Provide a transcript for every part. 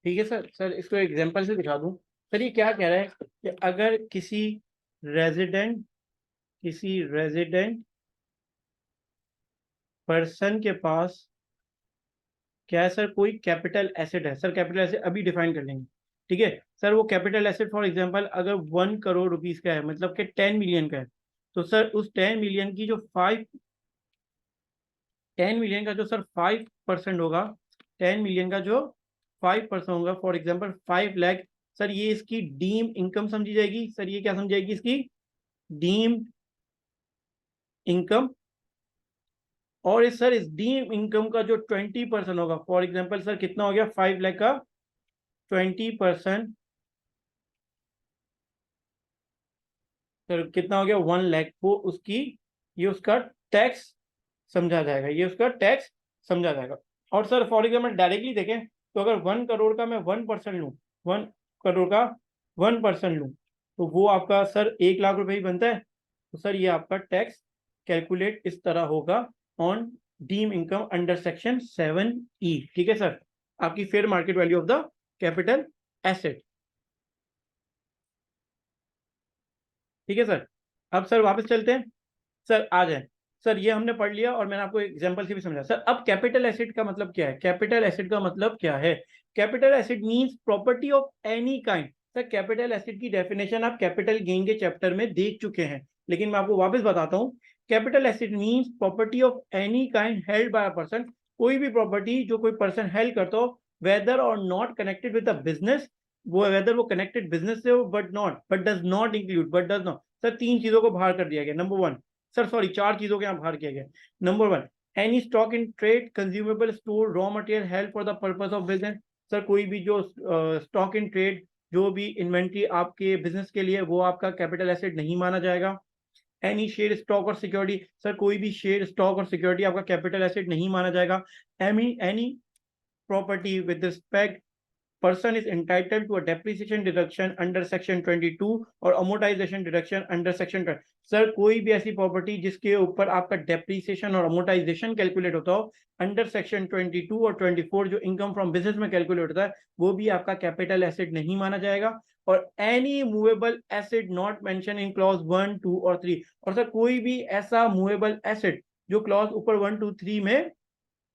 ठीक है sir. Sir इसको एग्जांपल से दिखा दूं। सर ये क्या कह रहा है कि अगर किसी रेजिडेंट पर्सन के पास क्या है सर, कोई कैपिटल एसेट है। सर कैपिटल एसेट अभी डिफाइन कर लेंगे। ठीक है सर, वो कैपिटल एसेट फॉर एग्जांपल अगर 1 करोड़ रुपीस का है, मतलब कि 10 मिलियन का है, तो सर उस 10 मिलियन की जो 10 मिलियन का जो सर 5% होगा, 10 मिलियन का जो 5% होगा, फॉर एग्जाम्पल 5 लाख। सर ये इसकी डीम इनकम समझी जाएगी। सर ये क्या समझ जाएगी, इसकी डीम इनकम। और इस डीम इनकम का जो 20% होगा, फॉर एग्जाम्पल सर कितना हो गया, 5 लाख का 20%, सर कितना हो गया, 1 लाख को उसकी, ये उसका टैक्स समझा जाएगा, ये उसका टैक्स समझा जाएगा। और सर फॉर एग्जाम्पल डायरेक्टली देखें तो अगर 1 करोड़ का मैं 1% लूँ, 1 करोड़ का 1% लूँ, तो वो आपका सर 1 लाख रुपए ही बनता है। तो सर ये आपका टैक्स कैलकुलेट इस तरह होगा on deem income under section 7E। ठीक है सर, आपकी fair market value of the capital asset. ठीक है सर। अब सर वापस चलते हैं। सर आ जाए। सर ये हमने पढ़ लिया और मैंने आपको एग्जांपल से भी समझा। सर अब कैपिटल एसेट का मतलब क्या है, कैपिटल एसेट का मतलब क्या है? Capital asset means property of any kind. Sir capital asset की डेफिनेशन आप कैपिटल गेन के चैप्टर में देख चुके हैं, लेकिन मैं आपको वापस बताता हूँ। Capital asset means property of any kind held by a person. कोई भी प्रॉपर्टी जो कोई पर्सन हेल्ड करता हो, वेदर और not connected with the business, वो वेदर वो कनेक्टेड बिजनेस से हो but does not include, but does not. Sir 3 चीजों को बाहर कर दिया गया। नंबर 1, सर सॉरी 4 चीजों के यहाँ बाहर किया गया। Number 1, any stock in trade consumable store raw material held for the purpose of business. Sir कोई भी जो स्टॉक इन ट्रेड, जो भी इन्वेंट्री आपके बिजनेस के लिए, वो आपका कैपिटल एसेट नहीं माना जाएगा। एनी शेयर स्टॉक और सिक्योरिटी, सर कोई भी शेयर स्टॉक और सिक्योरिटी आपका कैपिटल एसेट नहीं माना जाएगा। Any property with respect person is entitled to a depreciation deduction under section 22 और amortization deduction under section 20। Sir कोई भी ऐसी प्रॉपर्टी जिसके ऊपर आपका डेप्रीसिएशन और अमोटाइजेशन कैलकुलेट होता हो अंडर सेक्शन 22 और 24, जो इनकम फ्रॉम बिजनेस में कैलकुलेट होता है, वो भी आपका कैपिटल एसेट नहीं माना जाएगा। और any movable asset not mention in clause 1, 2 और 3। और सर कोई भी ऐसा मूवेबल एसेट जो क्लॉज ऊपर 1, 2, 3 में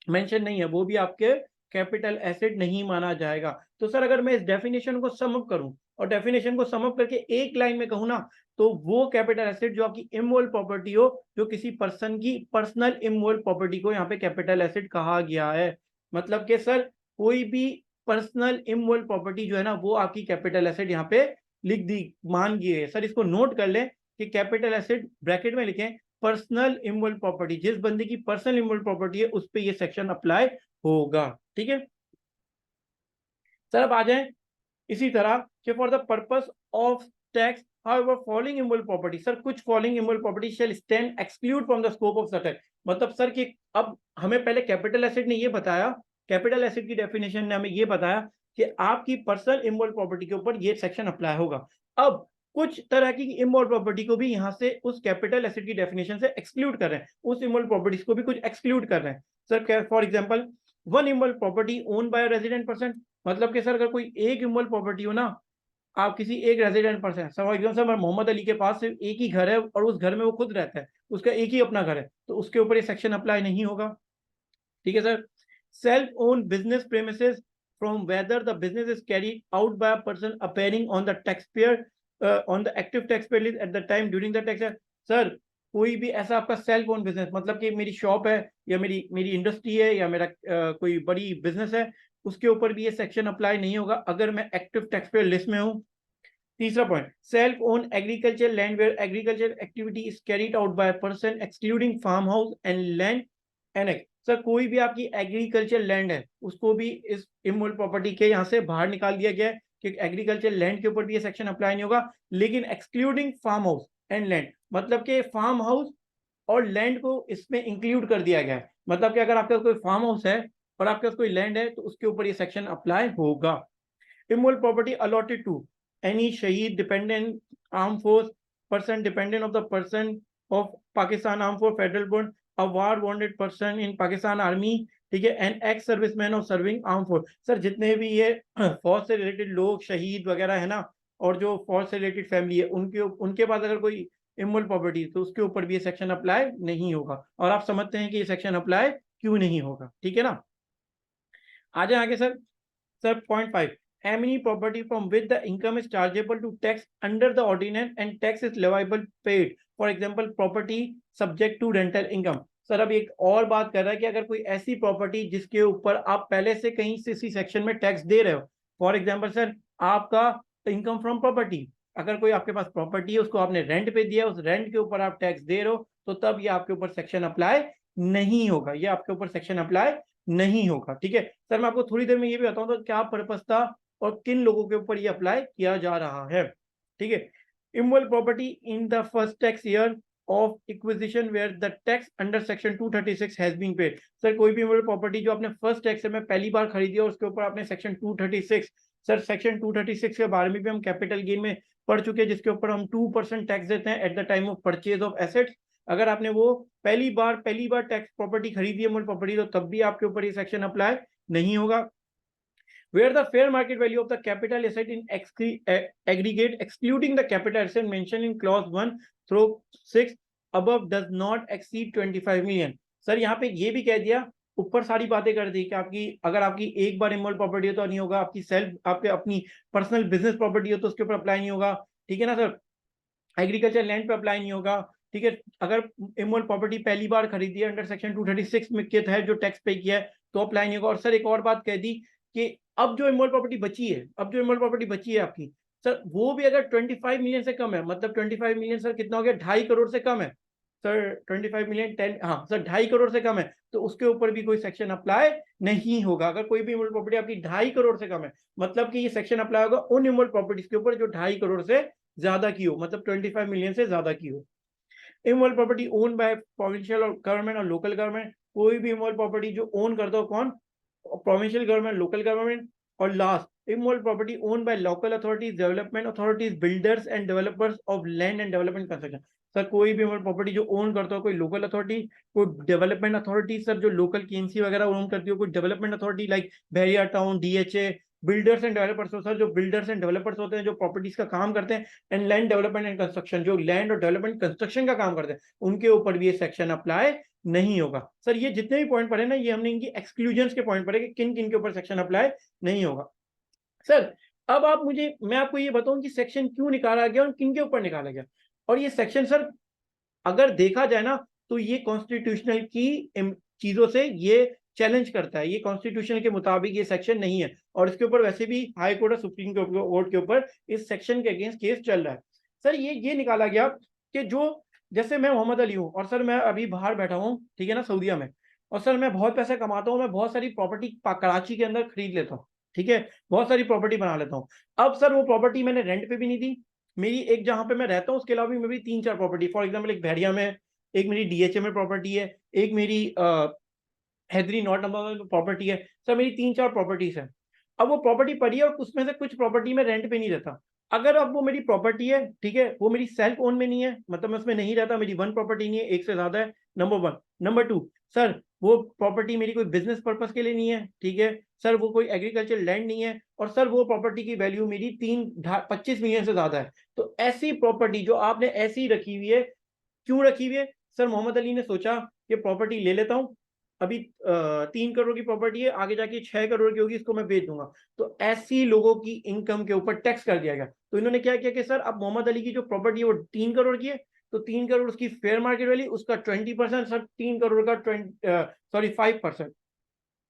मेंशन नहीं है, वो भी आपके कैपिटल एसेट नहीं माना जाएगा। तो सर अगर मैं इस डेफिनेशन को सम अप करूं और डेफिनेशन को सम अप करके एक लाइन में कहूं ना, तो वो कैपिटल एसेट जो आपकी इमूवेबल प्रॉपर्टी हो, जो किसी पर्सन की पर्सनल इमूवेबल प्रॉपर्टी को यहाँ पे कैपिटल एसेट कहा गया है। मतलब कि सर कोई भी पर्सनल इमूवेबल प्रॉपर्टी जो है ना, वो आपकी कैपिटल एसेट यहाँ पे लिख दी, मान गई है। सर इसको नोट कर लें कि कैपिटल एसेट ब्रैकेट में लिखें पर्सनल इमूवेबल प्रॉपर्टी, जिस बंदे की पर्सनल इमूवेबल प्रॉपर्टी है उस पर ये सेक्शन अप्लाई होगा। ठीक है सर, अब आ जाए इसी तरह कि for the purpose of tax however falling immutable property, sir कुछ falling immutable property shall stand exclude from the scope of the tax। मतलब सर कि अब हमें पहले कैपिटल एसेट ने ये बताया, कैपिटल एसेट की डेफिनेशन ने हमें ये बताया कि आपकी पर्सनल इमूवेबल प्रॉपर्टी के ऊपर ये सेक्शन अप्लाई होगा। अब कुछ तरह की इमूवेबल प्रॉपर्टी को भी यहाँ से उस कैपिटल एसेट की डेफिनेशन से एक्सक्लूड कर रहे हैं, उस इमूवेबल प्रॉपर्टीज को भी कुछ एक्सक्लूड कर रहे हैं। Sir for example one immovable property own by resident person. मतलब कि सर अगर कोई एक इमूवेबल प्रॉपर्टी हो ना, आप किसी एक रेजिडेंट पर्सन, सर एकदम से मोहम्मद अली के पास सिर्फ एक ही घर है और उस घर में वो खुद रहता है, उसका एक ही अपना घर है, तो उसके ऊपर ये सेक्शन अप्लाई नहीं होगा। ठीक है sir. Self own business premises from whether the business is carried out bye a person appearing on the tax payer on the active tax payer list at the time during the tax. Sir कोई भी ऐसा आपका self own business, मतलब कि मेरी shop है या मेरी मेरी इंडस्ट्री है या मेरा कोई बड़ी बिजनेस है, उसके ऊपर भी ये सेक्शन अप्लाई नहीं होगा अगर मैं एक्टिव टैक्स पेयर लिस्ट में हूँ। तीसरा point, self own agriculture land where agriculture activity is carried out by person excluding farm house and land annex. Sir कोई भी आपकी एग्रीकल्चर लैंड है, उसको भी इस इमूवेबल प्रॉपर्टी के यहाँ से बाहर निकाल दिया गया है कि एग्रीकल्चर लैंड के ऊपर भी ये सेक्शन अप्लाई नहीं होगा, लेकिन excluding farm house and land, मतलब कि फार्म हाउस और लैंड को इसमें इंक्लूड कर दिया गया है। मतलब कि अगर आपके पास कोई फार्म हाउस है और आपके पास कोई लैंड है, तो उसके ऊपर ये सेक्शन अप्लाई होगा। Immutable property allotted to any Shaheed dependent armed force person dependent of the person of Pakistan Armed Force Federal Bond, a war wounded person in Pakistan Army ठीक है, an ex serviceman of serving arm force. Sir जितने भी ये फौज से related लोग, शहीद वगैरह है ना, और जो फौज से रिलेटेड फैमिली है, उनके पास अगर कोई इमोल प्रॉपर्टी तो उसके ऊपर भी ये सेक्शन अप्लाई नहीं होगा। और आप समझते हैं कि ये सेक्शन अप्लाई क्यों नहीं होगा, ठीक है ना। आ जाए आगे sir. Sir point 5, any property from which the income is chargeable to tax under the ordinance and tax is leviable paid, for example property subject to rental income। Sir अब एक और बात कर रहा है कि अगर कोई ऐसी प्रॉपर्टी जिसके ऊपर आप पहले से कहीं से इसी सेक्शन में टैक्स दे रहे हो, फॉर एग्जांपल सर आपका इनकम फ्रॉम प्रॉपर्टी, अगर कोई आपके पास प्रॉपर्टी है उसको आपने रेंट पे दिया, उस रेंट के ऊपर आप टैक्स दे रहे हो, तो तब ये आपके ऊपर सेक्शन अप्लाई नहीं होगा, ये आपके ऊपर सेक्शन अप्लाई नहीं होगा, ठीक है। सर मैं आपको थोड़ी देर में ये भी बताऊं तो क्या पर्पस था और किन लोगों के ऊपर ये अप्लाई किया जा रहा है, ठीक है। Immovable property in the first tax year of acquisition where the tax under section 236 has been paid. Sir कोई भी इमूवेबल प्रॉपर्टी जो आपने फर्स्ट टैक्स में पहली बार खरीदी और उसके ऊपर आपने सेक्शन 236, सर सेक्शन 236 के बारे में भी हम कैपिटल गेन में पढ़ चुके हैं, जिसके ऊपर हम 2% टैक्स देते हैं at the time of purchase of assets. अगर आपने वो पहली बार टैक्स प्रॉपर्टी खरीदी है, मूल प्रॉपर्टी, तो तब भी आपके ऊपर ये सेक्शन अप्लाई नहीं होगा। Where the fair market value of the capital asset in aggregate excluding the capital asset mentioned in clause 1 through 6 above does not exceed 25 million। Sir यहाँ पे ये भी कह दिया, ऊपर सारी बातें कर दी कि आपकी अगर आपकी एक बार इमोल प्रॉपर्टी हो तो नहीं होगा, आपकी आपके अपनी पर्सनल बिजनेस प्रॉपर्टी हो तो उसके ऊपर अप्लाई नहीं होगा, ठीक है ना सर। एग्रीकल्चर लैंड पे अप्लाई नहीं होगा, ठीक है। अगर इमोल प्रॉपर्टी पहली बार खरीदी है अंडर सेक्शन 236 में के तहत जो टैक्स पे किया है तो अप्लाई नहीं होगा। और सर एक और बात कह दी कि अब जो इमोल प्रॉपर्टी बची है, आपकी, सर वो भी अगर 25 मिलियन से कम है, मतलब 25 मिलियन सर कितना हो गया, 2.5 करोड़ से कम है सर, 25 मिलियन 10, हाँ सर 2.5 करोड़ से कम है, तो उसके ऊपर भी कोई सेक्शन अप्लाई नहीं होगा। अगर कोई भी इमोल प्रॉपर्टी आपकी 2.5 करोड़ से कम है, मतलब कि ये सेक्शन अप्लाई होगा उन इमोल प्रॉपर्टीज के ऊपर जो 2.5 करोड़ से ज्यादा की हो, मतलब 25 मिलियन से ज्यादा की हो। Immovable property own by provincial और गवर्नमेंट और लोकल गवर्नमेंट, कोई भी इमोल प्रॉपर्टी जो ओन करता हो कौन, प्रोविंशियल गवर्नमेंट, लोकल गवर्नमेंट। और last, immovable property own by local authorities, development authorities, builders and developers of land and development construction. Sir कोई भी इमोल प्रॉपर्टी जो ओन करता हो कोई लोकल अथॉरिटी, कोई डेवलपमेंट अथॉरिटी, सर जो लोकल केएमसी वगैरह ओन करती हो, कोई development authority like Bahria town, DHA, builders and developers. Sir जो बिल्डर्स एंड डेवलपर्स होते हैं जो प्रॉपर्टीज का काम करते हैं, and land development and construction, जो लैंड और डेवलपमेंट कंस्ट्रक्शन का काम करते हैं, उनके ऊपर भी ये सेक्शन अप्लाई नहीं होगा। सर ये जितने भी पॉइंट पढ़े ना, ये हमने इनकी एक्सक्लूजन के पॉइंट पढ़े कि किन किन के ऊपर सेक्शन अप्लाई नहीं होगा। सर अब मैं आपको ये बताऊं कि सेक्शन क्यों निकाला गया और किन के ऊपर निकाला गया। और ये सेक्शन सर अगर देखा जाए ना तो ये कॉन्स्टिट्यूशनल की चीजों से ये चैलेंज करता है, ये कॉन्स्टिट्यूशन के मुताबिक ये सेक्शन नहीं है, और इसके ऊपर वैसे भी हाई कोर्ट और सुप्रीम कोर्ट के ऊपर इस सेक्शन के अगेंस्ट केस चल रहा है। सर ये निकाला गया कि जो, जैसे मैं मोहम्मद अली हूँ और सर मैं अभी बाहर बैठा हूँ, ठीक है ना, सऊदीया में, और सर मैं बहुत पैसा कमाता हूँ, मैं बहुत सारी प्रॉपर्टी कराची के अंदर खरीद लेता हूँ, ठीक है, बहुत सारी प्रॉपर्टी बना लेता हूँ। अब सर वो प्रॉपर्टी मैंने रेंट पे भी नहीं दी, मेरी एक जहां पे मैं रहता हूँ उसके अलावा भी मेरी 3-4 प्रॉपर्टी, फॉर एग्जाम्पल एक बहरिया में, एक मेरी डीएचए में प्रॉपर्टी है, एक मेरी हैदरी नॉट नंबर प्रॉपर्टी है, सर मेरी 3-4 प्रॉपर्टीज है। अब वो प्रॉपर्टी पड़ी है और उसमें से कुछ प्रॉपर्टी में रेंट पे नहीं रहता। अगर अब वो मेरी प्रॉपर्टी है, ठीक है, वो मेरी सेल्फ ओन में नहीं है, मतलब मैं उसमें नहीं रहता, मेरी वन प्रॉपर्टी नहीं है, एक से ज्यादा है, नंबर 1। नंबर 2, सर वो प्रॉपर्टी मेरी कोई बिजनेस पर्पस के लिए नहीं है, ठीक है, सर वो कोई एग्रीकल्चर लैंड नहीं है, और सर वो प्रॉपर्टी की वैल्यू मेरी 25 मिलियन से ज्यादा है। तो ऐसी प्रॉपर्टी जो आपने ऐसी रखी हुई है, क्यों रखी हुई है? सर मोहम्मद अली ने सोचा कि प्रॉपर्टी ले लेता हूं, अभी 3 करोड़ की प्रॉपर्टी है, आगे जाके 6 करोड़ की होगी, इसको मैं बेच दूंगा। तो ऐसी लोगों की इनकम के ऊपर टैक्स कर दिया गया। तो इन्होंने क्या किया कि सर अब मोहम्मद अली की जो प्रॉपर्टी है वो 3 करोड़ की है, तो 3 करोड़ उसकी फेयर मार्केट वैल्यू, उसका 20%, सर 3 करोड़ का 5%,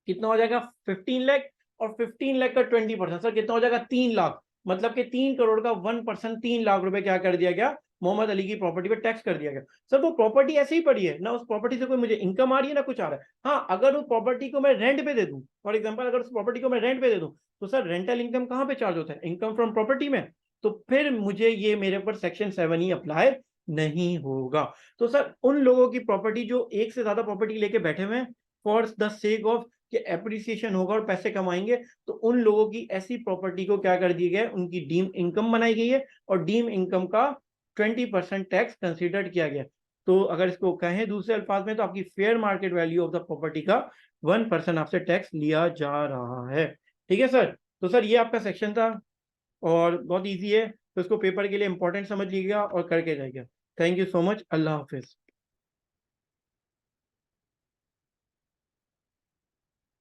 कितना हो जाएगा 15 लाख, और 15 लाख का 20%, सर कितना हो जाएगा 3 लाख। मतलब कि 3 करोड़ का 1%, 3 लाख रुपए क्या कर दिया गया, मोहम्मद अली की प्रॉपर्टी पे टैक्स कर दिया गया। सर वो प्रॉपर्टी ऐसे ही पड़ी है ना, उस प्रॉपर्टी से कोई मुझे इनकम आ रही है ना कुछ आ रहा है। हाँ अगर उस प्रॉपर्टी को मैं रेंट पे दे दूं, फॉर एग्जांपल अगर उस प्रॉपर्टी को मैं रेंट पे दे दूं, तो सर रेंटल इनकम कहां पे चार्ज होता है, इनकम फ्रॉम प्रॉपर्टी में, तो फिर मुझे ये मेरे पर सेक्शन 7 ही अप्लाई नहीं होगा। तो सर उन लोगों की प्रॉपर्टी जो एक से ज्यादा प्रॉपर्टी लेके बैठे हुए हैं फॉर द सेक ऑफ कि एप्रिसिएशन होगा और पैसे कमाएंगे, तो उन लोगों की ऐसी प्रॉपर्टी को क्या कर दिया गया है, उनकी डीम इनकम बनाई गई है, और डीम इनकम का 20% टैक्स कंसीडर किया गया। तो अगर इसको कहें दूसरे अल्फाज में, तो आपकी fair market value of the property का 1% आपसे टैक्स लिया जा रहा है। ठीक है सर। तो सर ये आपका सेक्शन था और बहुत इजी है, तो इसको पेपर के लिए इंपॉर्टेंट समझ लीजिएगा और करके जाइएगा। Thank you so much. Allah Hafiz.